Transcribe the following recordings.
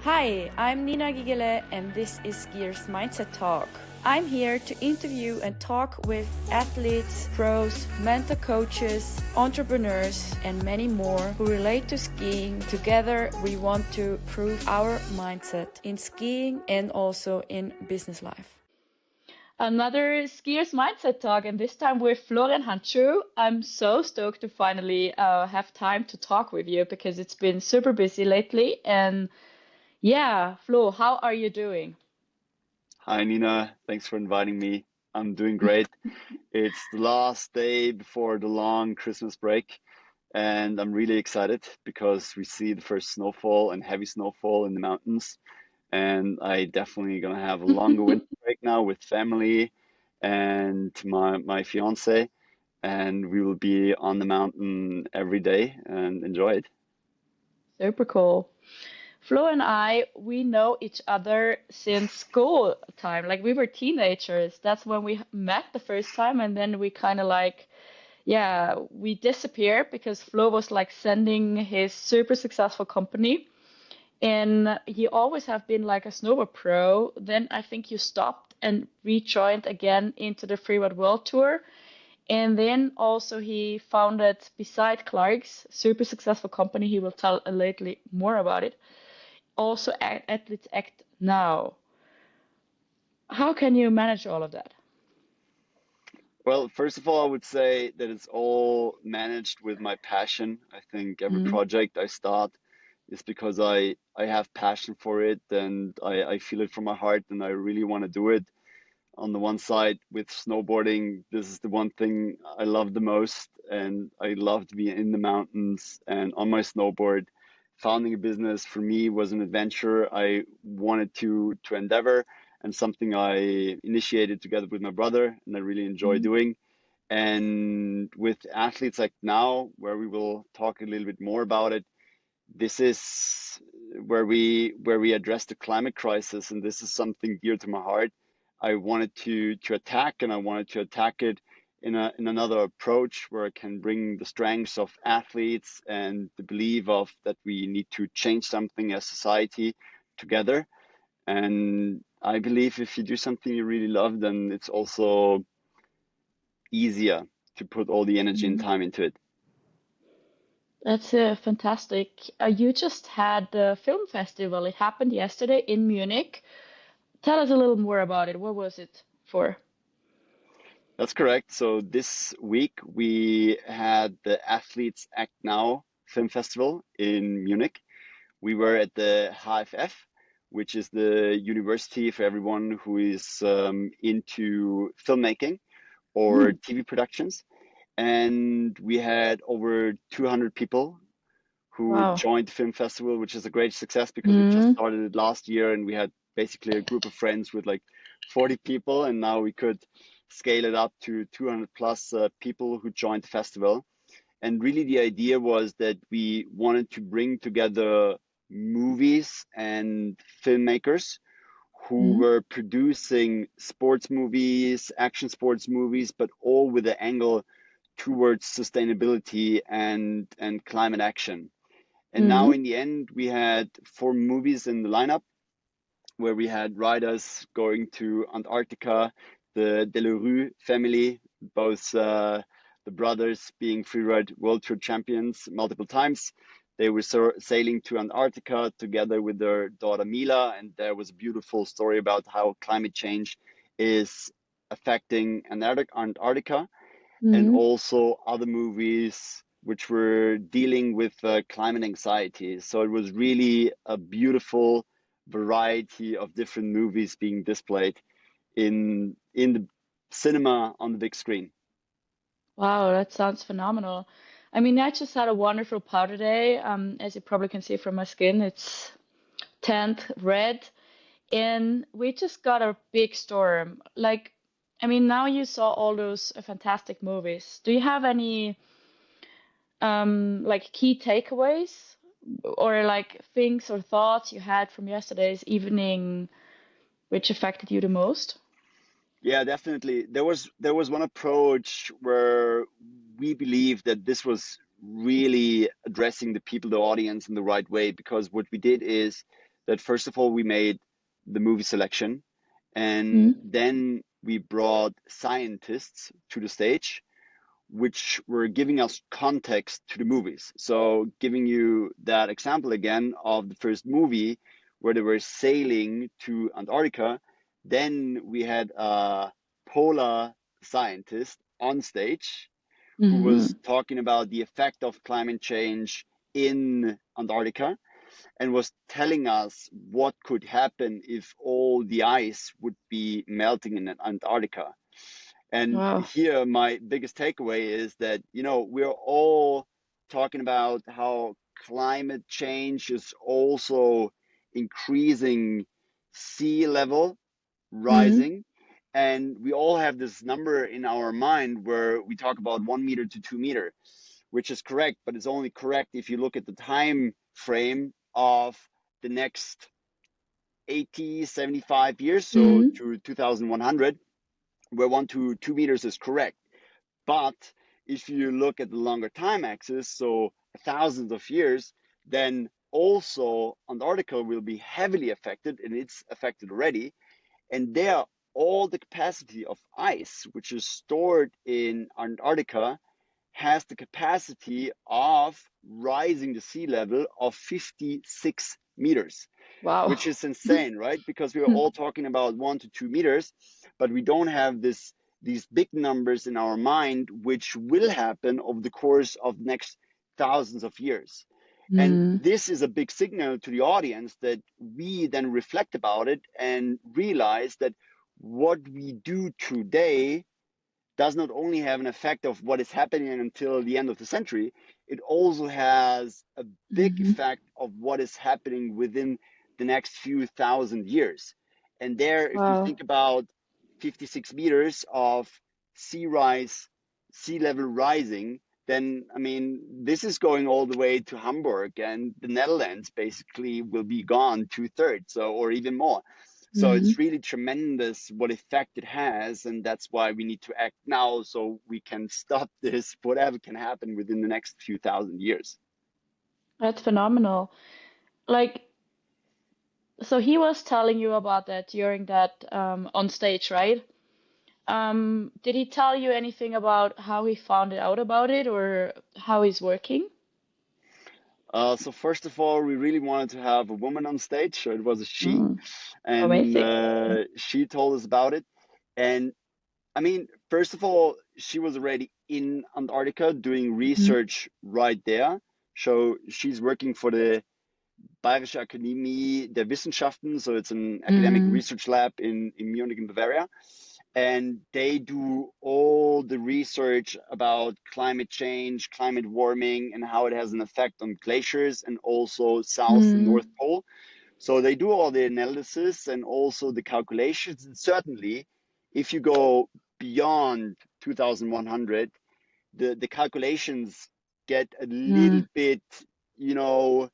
Hi, I'm Nina Gigele and this is Skiers Mindset Talk. I'm here to interview and talk with athletes, pros, mentor coaches, entrepreneurs, and many more who relate to skiing. Together, we want to improve our mindset in skiing and also in business life. Another Skiers Mindset Talk, and this time with Florian Handschuh. I'm so stoked to finally have time to talk with you because it's been super busy lately. And yeah, Flo, how are you doing? Hi Nina, thanks for inviting me. I'm doing great. It's the last day before the long Christmas break, and I'm really excited because we see the first snowfall and heavy snowfall in the mountains. And I definitely gonna have a longer winter break now with family and my fiance, and we will be on the mountain every day and enjoy it. Super cool. Flo and I, we know each other since school time. Like we were teenagers. That's when we met the first time, and then we kind of like, yeah, we disappeared because Flo was like sending his super successful company, and he always have been like a snowboard pro. Then I think you stopped and rejoined again into the Freeride World Tour. And then also he founded beside Clark's super successful company. He will tell lately more about it. Also, Athletes Act Now. How can you manage all of that? Well, first of all, I would say that it's all managed with my passion. I think every Mm, project I start is because I have passion for it and I feel it from my heart and I really want to do it. On the one side, with snowboarding, this is the one thing I love the most, and I love to be in the mountains and on my snowboard. Founding a business for me was an adventure I wanted to endeavor and something I initiated together with my brother, and I really enjoy mm, doing. And with athletes like now, where we will talk a little bit more about it, this is where we address the climate crisis, and this is something dear to my heart. I wanted to attack, and I wanted to attack it in another approach where I can bring the strengths of athletes and the belief of that we need to change something as society together. And I believe if you do something you really love, then it's also easier to put all the energy and mm. time into it. That's fantastic. You just had the film festival. It happened yesterday in Munich. Tell us a little more about it. What was it for? That's correct. So this week we had the Athletes Act Now Film Festival in Munich. We were at the HFF, which is the university for everyone who is into filmmaking or Mm, TV productions. And we had over 200 people who wow. joined the film festival, which is a great success because we just Mm, started it last year and we had basically a group of friends with like 40 people, and now we could scale it up to 200 plus people who joined the festival. And really, the idea was that we wanted to bring together movies and filmmakers who mm, were producing sports movies, action sports movies, but all with the angle towards sustainability and climate action. And now mm, in the end, we had four movies in the lineup where we had riders going to Antarctica, the Delerue family, both the brothers being freeride world tour champions multiple times. They were sailing to Antarctica together with their daughter Mila, and there was a beautiful story about how climate change is affecting Antarctica, and mm. also other movies which were dealing with climate anxiety. So it was really a beautiful variety of different movies being displayed in the cinema on the big screen. Wow, that sounds phenomenal. I mean, I just had a wonderful powder day. As you probably can see from my skin, it's tanned red. And we just got a big storm. Like, I mean, now you saw all those fantastic movies. Do you have any like key takeaways or like things or thoughts you had from yesterday's evening which affected you the most? Yeah, definitely. There was one approach where we believe that this was really addressing the people, the audience in the right way, because what we did is that first of all, we made the movie selection, and Mm. then we brought scientists to the stage, which were giving us context to the movies. So, giving you that example again of the first movie where they were sailing to Antarctica, then we had a polar scientist on stage who was Mm. talking about the effect of climate change in Antarctica and was telling us what could happen if all the ice would be melting in Antarctica. And Wow. here, my biggest takeaway is that, we're all talking about how climate change is also increasing sea level Mm. rising. And we all have this number in our mind where we talk about 1 meter to 2 meter, which is correct, but it's only correct if you look at the time frame of the next 80, 75 years, so Mm. to 2100, where 1 to 2 meters is correct. But if you look at the longer time axis, so thousands of years, then also Antarctica will be heavily affected, and it's affected already. And there, all the capacity of ice, which is stored in Antarctica, has the capacity of rising the sea level of 56 meters, Wow. which is insane, right? Because we are all talking about 1 to 2 meters, but we don't have these big numbers in our mind, which will happen over the course of the next thousands of years. And Mm. this is a big signal to the audience that we then reflect about it and realize that what we do today does not only have an effect of what is happening until the end of the century, it also has a big Mm. effect of what is happening within the next few thousand years. And there, if we Wow. think about 56 meters of sea rise, sea level rising, then I mean, this is going all the way to Hamburg, and the Netherlands basically will be gone 2/3, so or even more. So Mm. it's really tremendous what effect it has, and that's why we need to act now so we can stop this, whatever can happen within the next few thousand years. That's phenomenal. Like, so he was telling you about that during that on stage, right? Did he tell you anything about how he found out about it or how he's working? So first of all, we really wanted to have a woman on stage, so it was a she, Mm. and Amazing. she told us about it. And I mean, first of all, she was already in Antarctica doing Mm. research right there. So she's working for the Bayerische Akademie der Wissenschaften, so it's an academic Mm. research lab in Munich in Bavaria. And they do all the research about climate change, climate warming, and how it has an effect on glaciers and also South and Mm. North Pole. So they do all the analysis and also the calculations. And certainly, if you go beyond 2100, the calculations get a little Mm. bit, you know,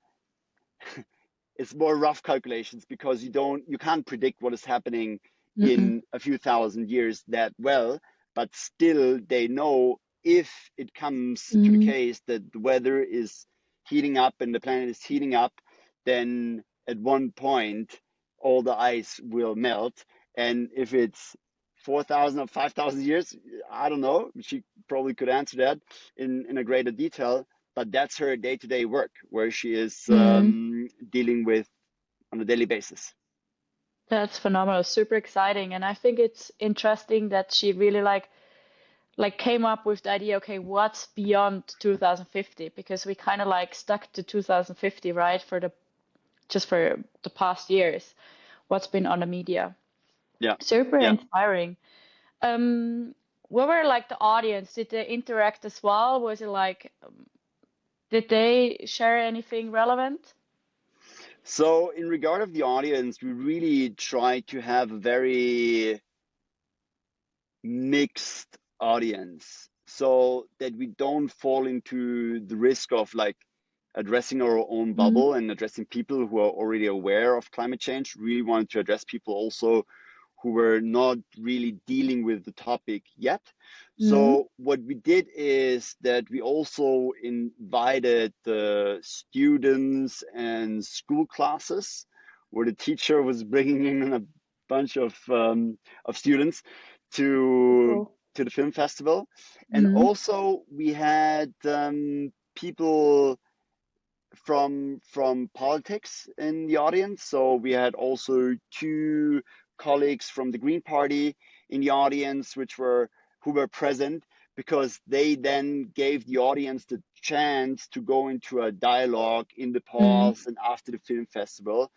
it's more rough calculations because you can't predict what is happening Mm. in a few thousand years that well, but still they know if it comes to the Mm. case that the weather is heating up and the planet is heating up, then at one point all the ice will melt. And if it's 4,000 or 5,000 years, I don't know. She probably could answer that in a greater detail, but that's her day-to-day work where she is Mm. dealing with on a daily basis. That's phenomenal. Super exciting. And I think it's interesting that she really like came up with the idea, okay, what's beyond 2050? Because we kind of like stuck to 2050, right? For the just for the past years, what's been on the media. Yeah, Super yeah. inspiring. Um, what were like the audience? Did they interact as well? Was it like, did they share anything relevant? So in regard of the audience, we really try to have a very mixed audience so that we don't fall into the risk of like addressing our own Mm. bubble and addressing people who are already aware of climate change. Really wanted to address people also who were not really dealing with the topic yet. Mm. So what we did is that we also invited the students and school classes where the teacher was bringing in a bunch of students to Cool. to the film festival. And Mm. also we had people from politics in the audience. So we had also two colleagues from the Green Party in the audience, who were present because they then gave the audience the chance to go into a dialogue in the Mm. pause and after the film festival.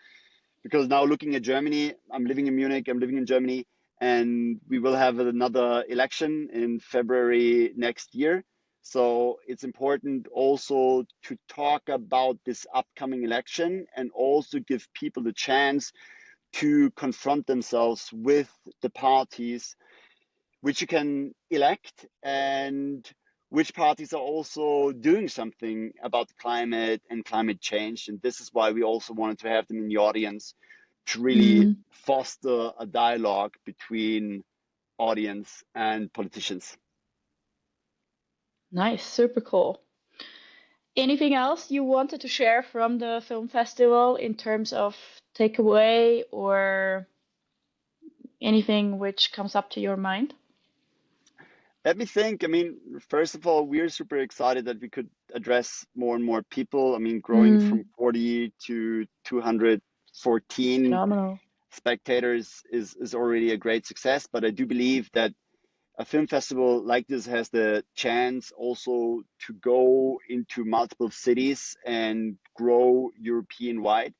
Because now looking at Germany, I'm living in Munich, I'm living in Germany, and we will have another election in February next year. So it's important also to talk about this upcoming election and also give people the chance to confront themselves with the parties which you can elect and which parties are also doing something about the climate and climate change. And this is why we also wanted to have them in the audience to really Mm. foster a dialogue between audience and politicians. Nice, super cool. Anything else you wanted to share from the film festival in terms of takeaway or anything which comes up to your mind? Let me think. I mean, first of all, we're super excited that we could address more and more people. I mean, growing from Mm. 40 to 214 Phenomenal. spectators is already a great success. But I do believe that a film festival like this has the chance also to go into multiple cities and grow European wide.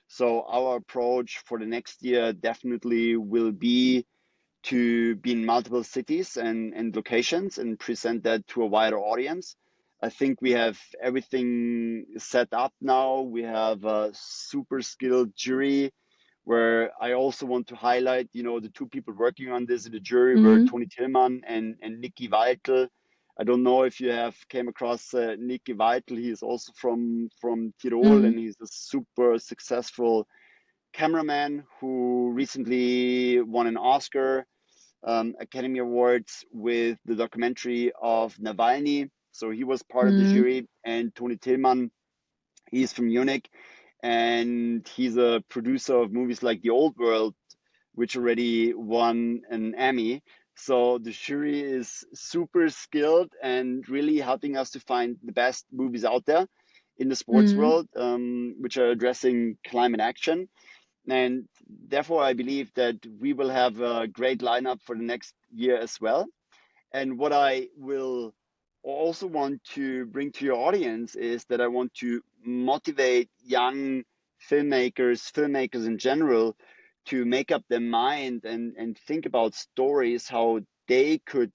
So our approach for the next year definitely will be to be in multiple cities and locations and present that to a wider audience. I think we have everything set up now. We have a super skilled jury where I also want to highlight, the two people working on this in the jury were Mm. Toni Tillmann and Niki Weitel. I don't know if you have came across Niki Weitel. He is also from Tirol Mm. and he's a super successful cameraman who recently won an Oscar Academy Awards with the documentary of Navalny. So he was part of the Mm. jury. And Toni Tillmann, he's from Munich and he's a producer of movies like The Old World, which already won an Emmy. So the jury is super skilled and really helping us to find the best movies out there in the sports Mm. world, which are addressing climate action. And therefore, I believe that we will have a great lineup for the next year as well. And what I will also want to bring to your audience is that I want to motivate young filmmakers in general, to make up their mind and think about stories, how they could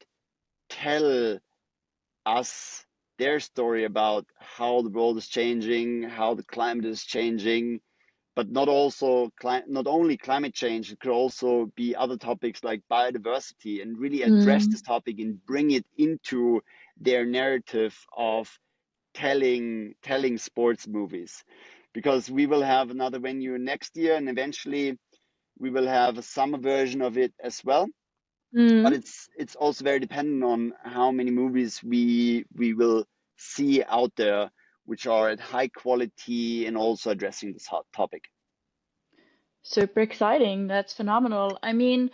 tell us their story about how the world is changing, how the climate is changing, but not only climate change, it could also be other topics like biodiversity, and really address Mm. this topic and bring it into their narrative of telling sports movies. Because we will have another venue next year and eventually we will have a summer version of it as well. But Mm. it's also very dependent on how many movies we will see out there which are at high quality and also addressing this hot topic. Super exciting. That's phenomenal. I mean,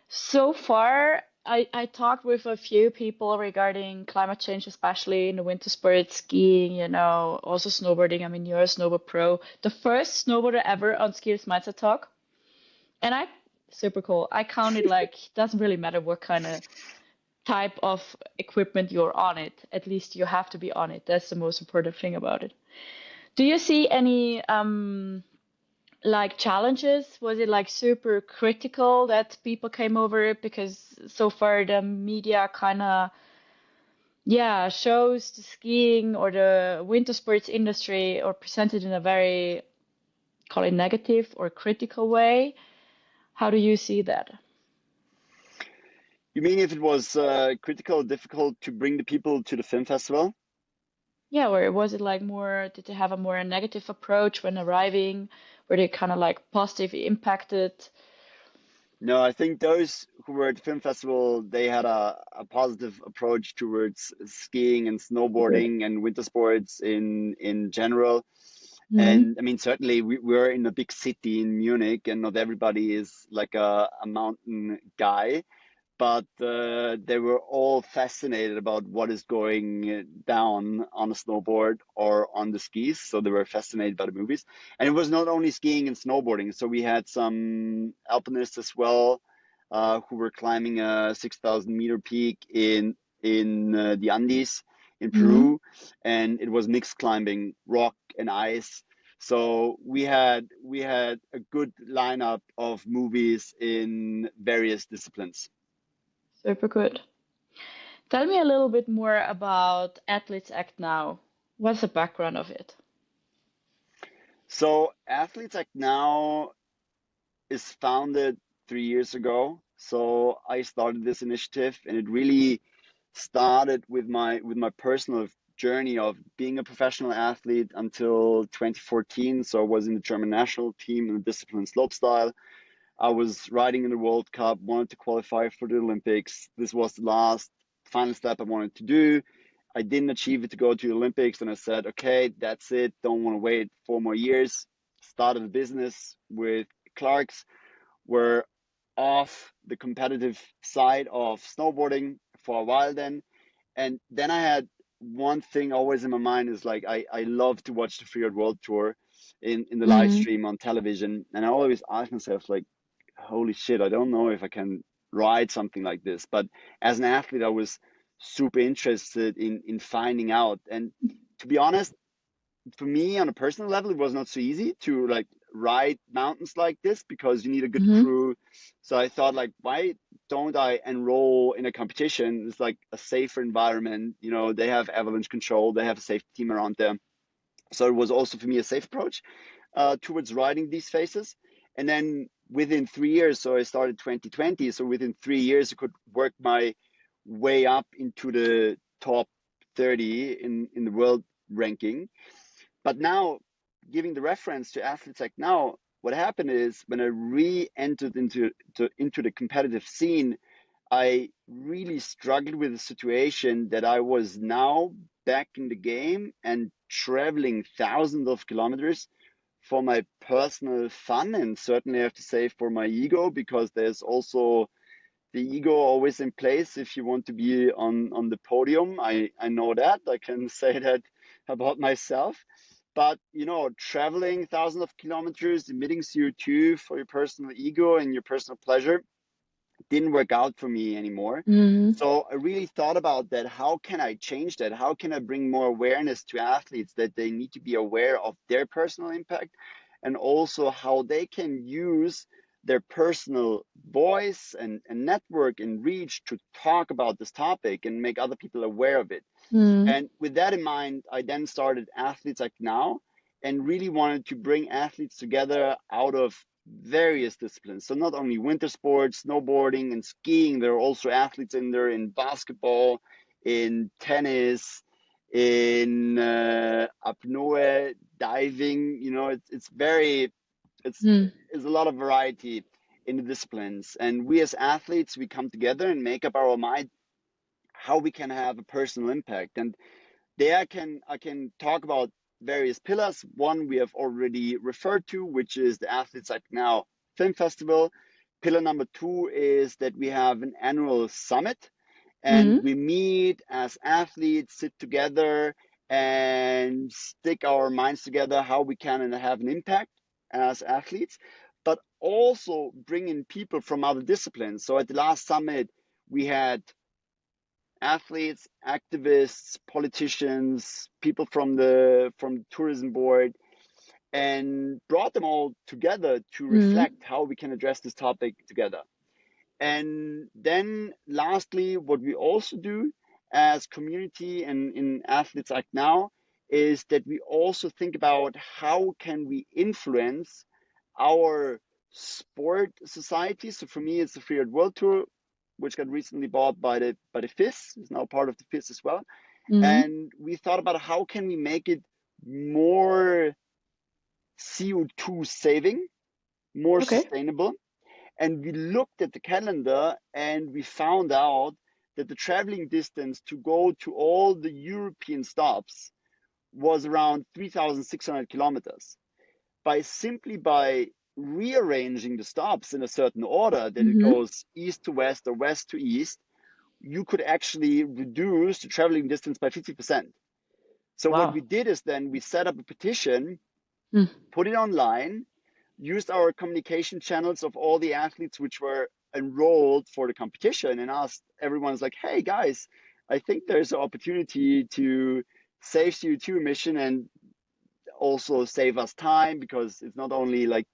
so far, I talked with a few people regarding climate change, especially in the winter sports, skiing, also snowboarding. I mean, you're a snowboard pro, the first snowboarder ever on Skiers Mindset Talk. And super cool. I counted like, doesn't really matter what kind of type of equipment you're on it. At least you have to be on it. That's the most important thing about it. Do you see any like challenges? Was it like super critical that people came over it? Because so far the media kind of, yeah, shows the skiing or the winter sports industry or presented in a very, call it negative or critical way. How do you see that? You mean if it was critical, difficult to bring the people to the film festival? Yeah, or was it like more, did they have a more negative approach when arriving? Were they kind of like positively impacted? No, I think those who were at the film festival, they had a positive approach towards skiing and Good. snowboarding and winter sports in general. Mm-hmm. And I mean, certainly we're in a big city in Munich, and not everybody is like a mountain guy, but they were all fascinated about what is going down on a snowboard or on the skis. So they were fascinated by the movies. And it was not only skiing and snowboarding. So we had some alpinists as well, who were climbing a 6,000 meter peak in the Andes in Mm-hmm. Peru, and it was mixed climbing, rock and ice. So we had a good lineup of movies in various disciplines. Super good. Tell me a little bit more about Athletes Act Now. What's the background of it? So Athletes Act Now is founded 3 years ago. So I started this initiative, and it really started with my personal journey of being a professional athlete until 2014. So I was in the German national team in the discipline slopestyle. I was riding in the World Cup, wanted to qualify for the Olympics. This was the last final step I wanted to do. I didn't achieve it to go to the Olympics, and I said, okay, that's it. Don't want to wait 4 more years. Started a business with Clark's. We're off the competitive side of snowboarding for a while then. And then I had one thing always in my mind is like I love to watch the Freeride World Tour in the live Mm-hmm. stream on television. And I always ask myself like, holy shit, I don't know if I can ride something like this. But as an athlete, I was super interested in finding out. And to be honest, for me on a personal level, it was not so easy to like ride mountains like this because you need a good Mm-hmm. crew. So I thought like, why don't I enroll in a competition? It's like a safer environment. You know, they have avalanche control, they have a safe team around them. So it was also for me a safe approach towards riding these phases. And then within 3 years, so I started 2020. So within 3 years, I could work my way up into the top 30 in the world ranking. But now, giving the reference to Athletes Act Now, what happened is when I re-entered into the competitive scene, I really struggled with the situation that I was now back in the game and traveling thousands of kilometers for my personal fun, and certainly I have to say for my ego, because there's also the ego always in place if you want to be on the podium. I know that. I can say that about myself. But you know, traveling thousands of kilometers, emitting CO2 for your personal ego and your personal pleasure didn't work out for me anymore. Mm-hmm. So I really thought about that. How can I change that? How can I bring more awareness to athletes that they need to be aware of their personal impact, and also how they can use their personal voice and network and reach to talk about this topic and make other people aware of it. Mm-hmm. And with that in mind, I then started Athletes Like Now and really wanted to bring athletes together out of various disciplines. So not only winter sports, snowboarding and skiing, there are also athletes in there in basketball, in tennis, in apnoe, diving. You know, it's it's a lot of variety in the disciplines. And we as athletes, we come together and make up our mind how we can have a personal impact. And there I can talk about various pillars. One we have already referred to, which is the Athletes Act Now Film Festival. Pillar number two is that we have an annual summit, and Mm-hmm. we meet as athletes, sit together and stick our minds together how we can have an impact as athletes, but also bring in people from other disciplines. So at the last summit, we had athletes, activists, politicians, people from the tourism board, and brought them all together to Mm-hmm. reflect how we can address this topic together. And then lastly, what we also do as community and in Athletes Act Now is that we also think about how can we influence our sport society. So for me, it's the Freeride World Tour, which got recently bought by the FIS, is now part of the FIS as well. Mm-hmm. And we thought about how can we make it more CO2 saving, more Okay. sustainable. And we looked at the calendar and we found out that the traveling distance to go to all the European stops was around 3,600 kilometers. By rearranging the stops in a certain order, that it Mm-hmm. goes east to west or west to east, you could actually reduce the traveling distance by 50%. So what we Wow. did is then we set up a petition, Mm. put it online, used our communication channels of all the athletes which were enrolled for the competition, and asked everyone's like, hey guys, I think there's an opportunity to save CO2 emission and also save us time, because it's not only like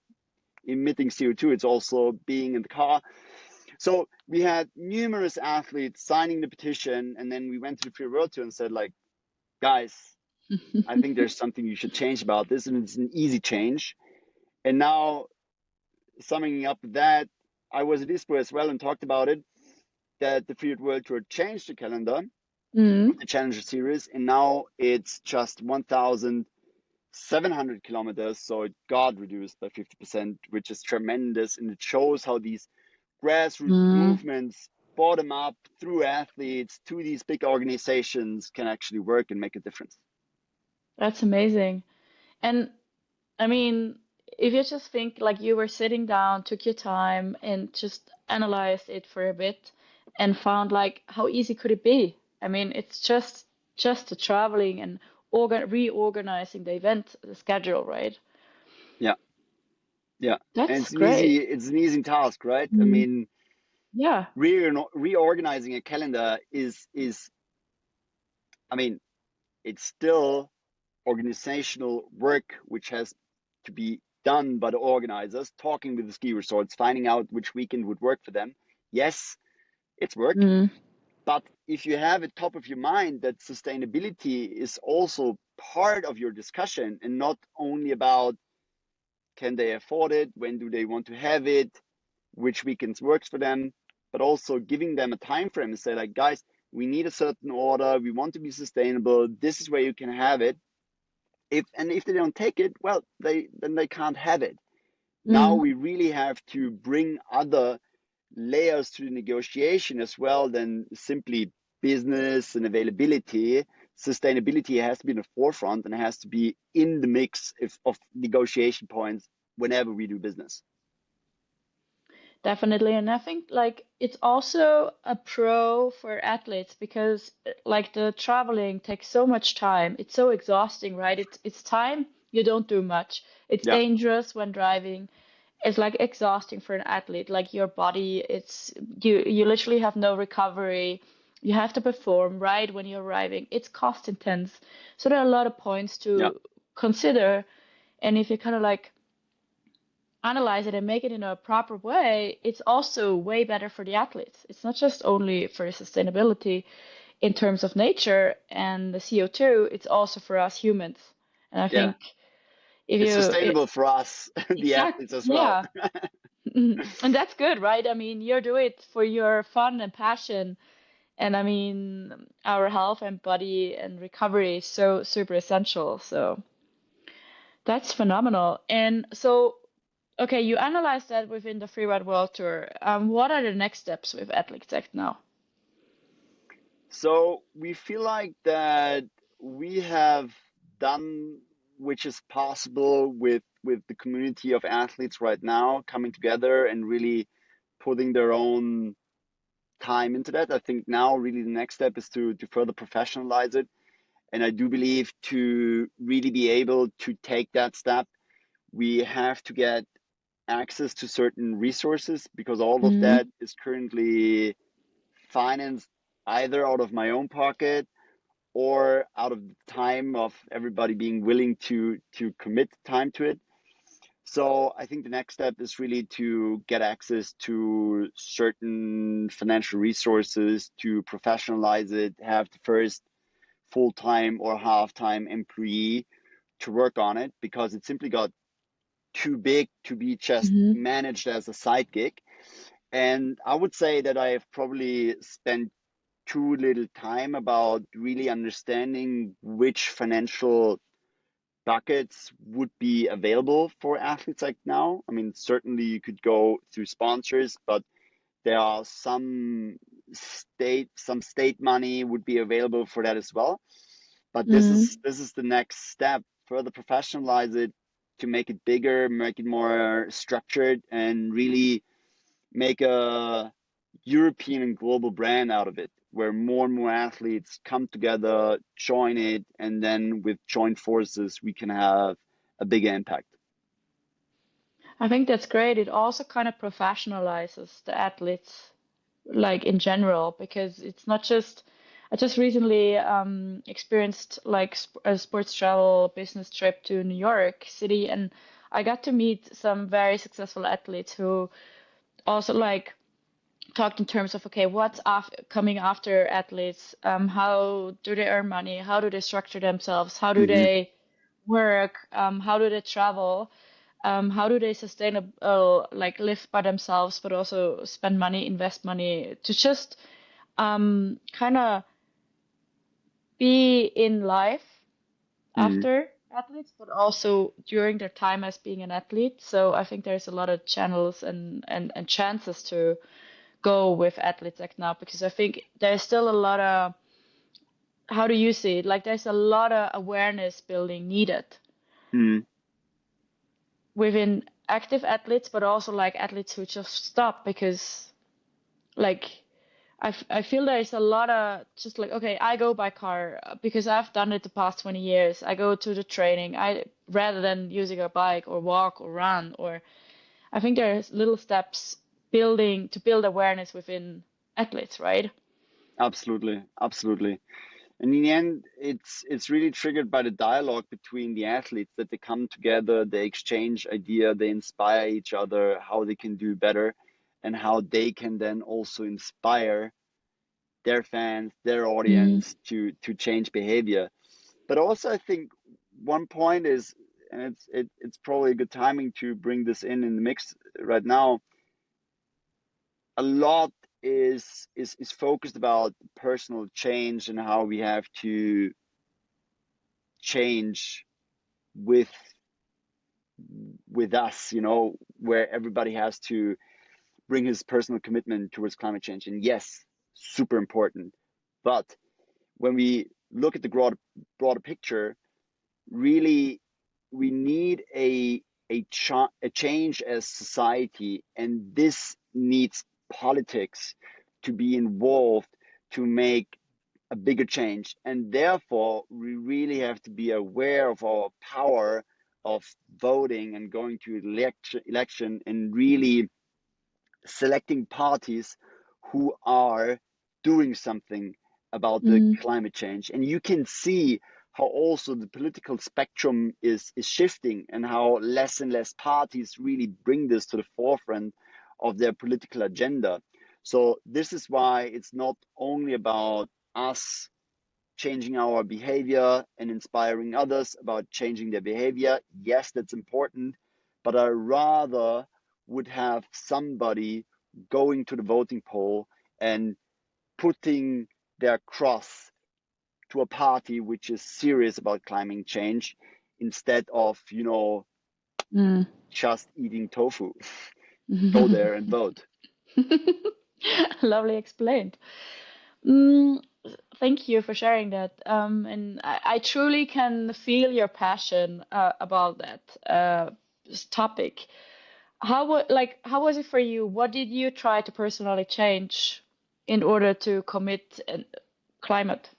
emitting CO2, it's also being in the car. So we had numerous athletes signing the petition, and then we went to the Free World Tour and said like, guys, I think there's something you should change about this, and it's an easy change. And now, summing up that, I was at ISPO as well and talked about it, that the Free World Tour changed the calendar of Mm. the Challenger Series, and now it's just 1,700 kilometers. So it got reduced by 50%, which is tremendous. And it shows how these grassroots Mm. movements, bottom up through athletes to these big organizations, can actually work and make a difference. That's amazing. And I mean, if you just think like you were sitting down, took your time, and just analyzed it for a bit, and found like how easy could it be? I mean, it's just the traveling and reorganizing the event, the schedule, right? Yeah, yeah. And That's great. it's an easy task, right? I Mm. mean, Yeah. reorganizing a calendar is, I mean, it's still organizational work which has to be done by the organizers, talking with the ski resorts, finding out which weekend would work for them. Yes, it's work, Mm. but if you have it top of your mind that sustainability is also part of your discussion and not only about can they afford it, when do they want to have it, which weekends works for them, but also giving them a time frame and say like, guys, we need a certain order, we want to be sustainable, this is where you can have it. If they don't take it, well, they can't have it. Now Mm. we really have to bring other layers to the negotiation as well than simply business and availability. Sustainability has to be in the forefront and it has to be in the mix of negotiation points whenever we do business. Definitely, and I think like it's also a pro for athletes because like the traveling takes so much time. It's so exhausting, right? It's time you don't do much. It's Yeah, dangerous when driving. It's like exhausting for an athlete. Like your body, it's you literally have no recovery. You have to perform right when you're arriving. It's cost intense. So there are a lot of points yeah, to consider. And if you kind of like analyze it and make it in a proper way, it's also way better for the athletes. It's not just only for sustainability in terms of nature and the CO2, it's also for us humans. And I yeah. think if It's you, sustainable for us, the exact, athletes as well. yeah. And that's good, right? I mean, you do it for your fun and passion. And I mean, our health and body and recovery is so super essential. So that's phenomenal. And so, okay, you analyzed that within the Freeride World Tour. What are the next steps with Athlete Tech now? So we feel like that we have done which is possible with the community of athletes right now coming together and really putting their own time into that. I think now really the next step is to further professionalize it. And I do believe to really be able to take that step, we have to get access to certain resources, because all of Mm-hmm. that is currently financed either out of my own pocket or out of the time of everybody being willing to commit time to it. So I think the next step is really to get access to certain financial resources to professionalize it, have the first full-time or half-time employee to work on it, because it simply got too big to be just Mm-hmm. managed as a side gig. And I would say that I have probably spent too little time about really understanding which financial buckets would be available for athletes like now. I mean, certainly you could go through sponsors, but there are some state money would be available for that as well. But Mm. this is the next step, further professionalize it, to make it bigger, make it more structured, and really make a European and global brand out of it, where more and more athletes come together, join it, and then with joint forces, we can have a big impact. I think that's great. It also kind of professionalizes the athletes, like in general, because it's not just. I just recently experienced like a sports travel business trip to New York City, and I got to meet some very successful athletes who also like talked in terms of okay, what's coming after athletes? How do they earn money? How do they structure themselves? How do Hmm. they work? How do they travel? How do they sustainable like live by themselves, but also spend money, invest money to just kind of be in life Hmm. after athletes, but also during their time as being an athlete. So I think there's a lot of channels and chances to go with athletes like now because I think there's still a lot of how do you see it? Like there's a lot of awareness building needed Hmm. within active athletes, but also like athletes who just stop because like I feel there's a lot of just like okay, I go by car because I've done it the past 20 years. I go to the training. I rather than using a bike or walk or run or I think there's little steps building to build awareness within athletes, right? Absolutely, absolutely. And in the end, it's really triggered by the dialogue between the athletes, that they come together, they exchange idea, they inspire each other, how they can do better, and how they can then also inspire their fans, their Mm, audience to change behavior. But also, I think one point is, and it's probably a good timing to bring this in the mix right now. A lot is focused about personal change and how we have to change with us, where everybody has to bring his personal commitment towards climate change. And yes, super important. But when we look at the broader picture, really we need a change as society, and this needs politics to be involved to make a bigger change. And therefore, we really have to be aware of our power of voting and going to election and really selecting parties who are doing something about the mm, climate change. And you can see how also the political spectrum is shifting, and how less and less parties really bring this to the forefront of their political agenda. So this is why it's not only about us changing our behavior and inspiring others about changing their behavior. Yes, that's important, but I rather would have somebody going to the voting poll and putting their cross to a party which is serious about climate change, instead of, mm. just eating tofu. Go there and vote. Lovely explained. Mm, thank you for sharing that. And I truly can feel your passion about that topic. How was it for you? What did you try to personally change in order to commit climate?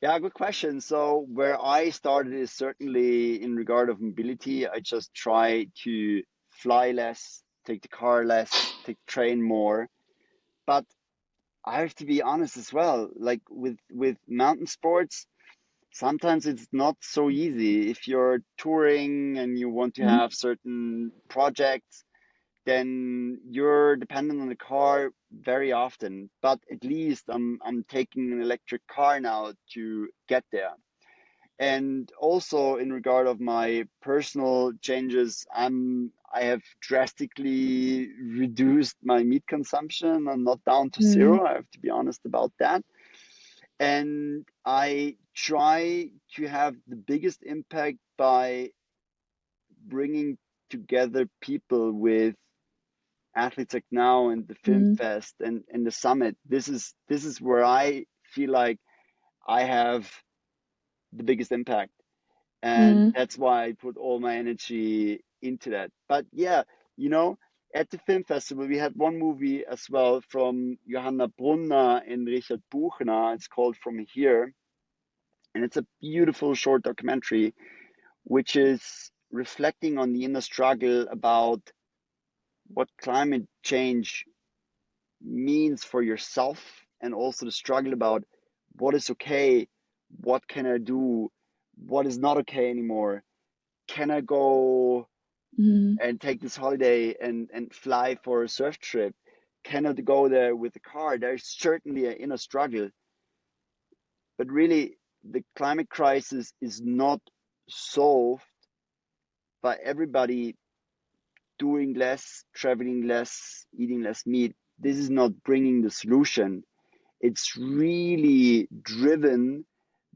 Yeah, good question. So where I started is certainly in regard of mobility. I just try to fly less, take the car less, take the train more. But I have to be honest as well, like with mountain sports, sometimes it's not so easy. If you're touring and you want to Mm, have certain projects, then you're dependent on the car very often. But at least I'm taking an electric car now to get there. And also in regard of my personal changes, I have drastically reduced my meat consumption. I'm not down to mm, zero. I have to be honest about that. And I try to have the biggest impact by bringing together people with athletes like now and the film mm, fest and the summit. This is where I feel like I have the biggest impact. And Mm. that's why I put all my energy into that. But yeah, you know, at the film festival, we had one movie as well from Johanna Brunner and Richard Buchner. It's called From Here. And it's a beautiful short documentary, which is reflecting on the inner struggle about what climate change means for yourself, and also the struggle about what is okay, what can I do, what is not okay anymore. Can I go Mm. and take this holiday and fly for a surf trip? Can I go there with the car? There's certainly an inner struggle, but really the climate crisis is not solved by everybody doing less, traveling less, eating less meat. This is not bringing the solution. It's really driven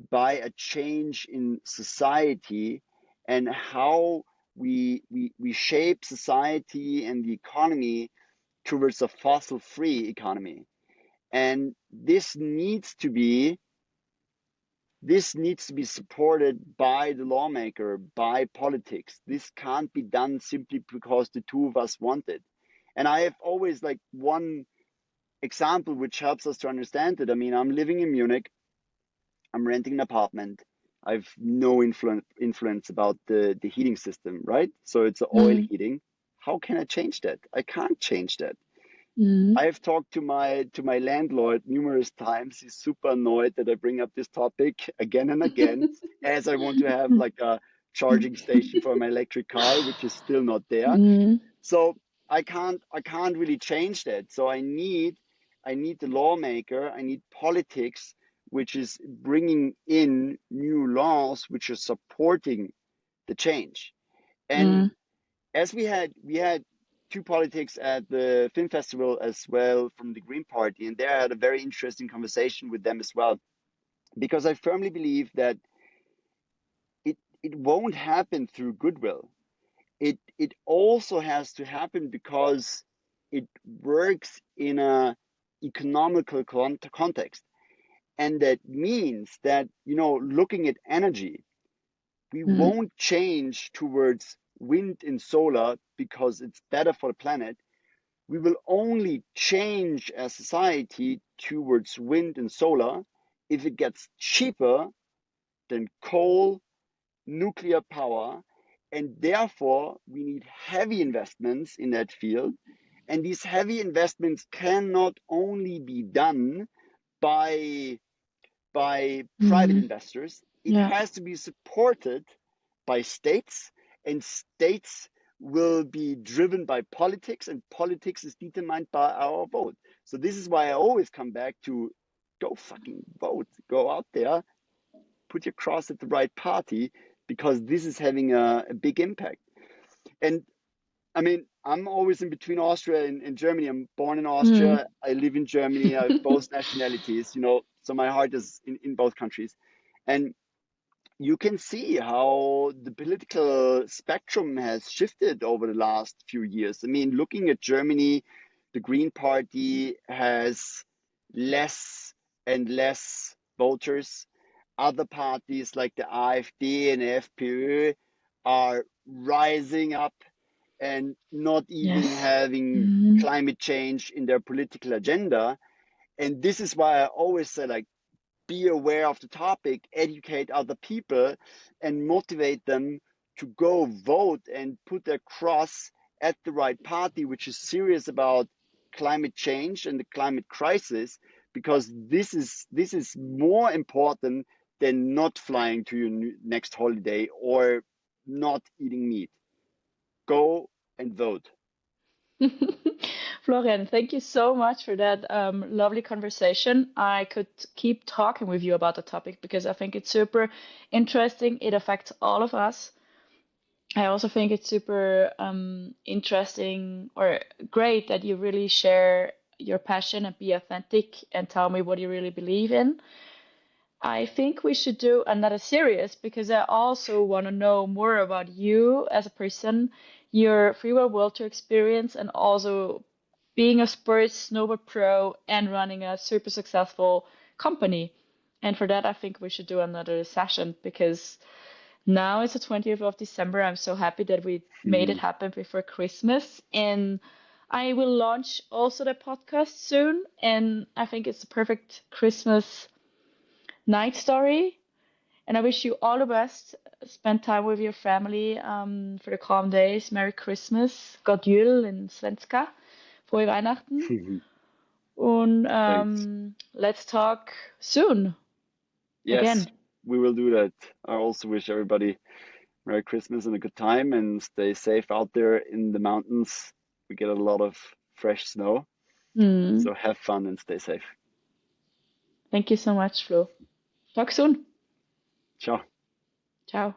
by a change in society and how we shape society and the economy towards a fossil free economy. And this needs to be supported by the lawmaker, by politics. This can't be done simply because the two of us want it. And I have always like one example which helps us to understand it. I mean, I'm living in Munich. I'm renting an apartment. I've no influence about the heating system, right? So it's oil Mm. heating. How can I change that? I can't change that. Mm. I've talked to my landlord numerous times. He's super annoyed that I bring up this topic again and again, as I want to have like a charging station for my electric car, which is still not there. Mm. So I can't really change that. So I need the lawmaker, I need politics, which is bringing in new laws which are supporting the change. And Mm. as we had two politics at the film festival as well from the Green Party, and there I had a very interesting conversation with them as well, because I firmly believe that it won't happen through goodwill. It also has to happen because it works in a economical context. And that means that, looking at energy, we Mm. won't change towards wind and solar because it's better for the planet. We will only change as society towards wind and solar if it gets cheaper than coal, nuclear power, and therefore we need heavy investments in that field. And these heavy investments cannot only be done by private Mm. investors. It Yeah. has to be supported by states, and states will be driven by politics, and politics is determined by our vote. So this is why I always come back to go fucking vote, go out there, put your cross at the right party, because this is having a big impact. And I mean, I'm always in between Austria and Germany. I'm born in Mm. Austria. I live in Germany. I have both nationalities, so my heart is in both countries. And you can see how the political spectrum has shifted over the last few years. I mean, looking at Germany, the Green Party has less and less voters. Other parties like the AfD and FPÖ are rising up and not even Yes. having Mm. climate change in their political agenda. And this is why I always say, like, be aware of the topic, educate other people, and motivate them to go vote and put their cross at the right party, which is serious about climate change and the climate crisis, because this is more important than not flying to your next holiday or not eating meat. Go and vote. Florian, thank you so much for that lovely conversation. I could keep talking with you about the topic because I think it's super interesting. It affects all of us. I also think it's super interesting or great that you really share your passion and be authentic and tell me what you really believe in. I think we should do another series because I also want to know more about you as a person, your freeware world tour experience, and also being a sports snowboard pro and running a super successful company. And for that, I think we should do another session because now it's the 20th of December. I'm so happy that we made it happen before Christmas. And I will launch also the podcast soon. And I think it's a perfect Christmas night story. And I wish you all the best. Spend time with your family for the calm days. Merry Christmas. God Jul in Svenska. Frohe Weihnachten. Und Thanks. let's talk soon Yes, again. we will do that. I also wish everybody Merry Christmas and a good time and stay safe out there in the mountains. We get a lot of fresh snow, Hmm. so have fun and stay safe. Thank you so much, Flo. Talk soon. Ciao. Ciao.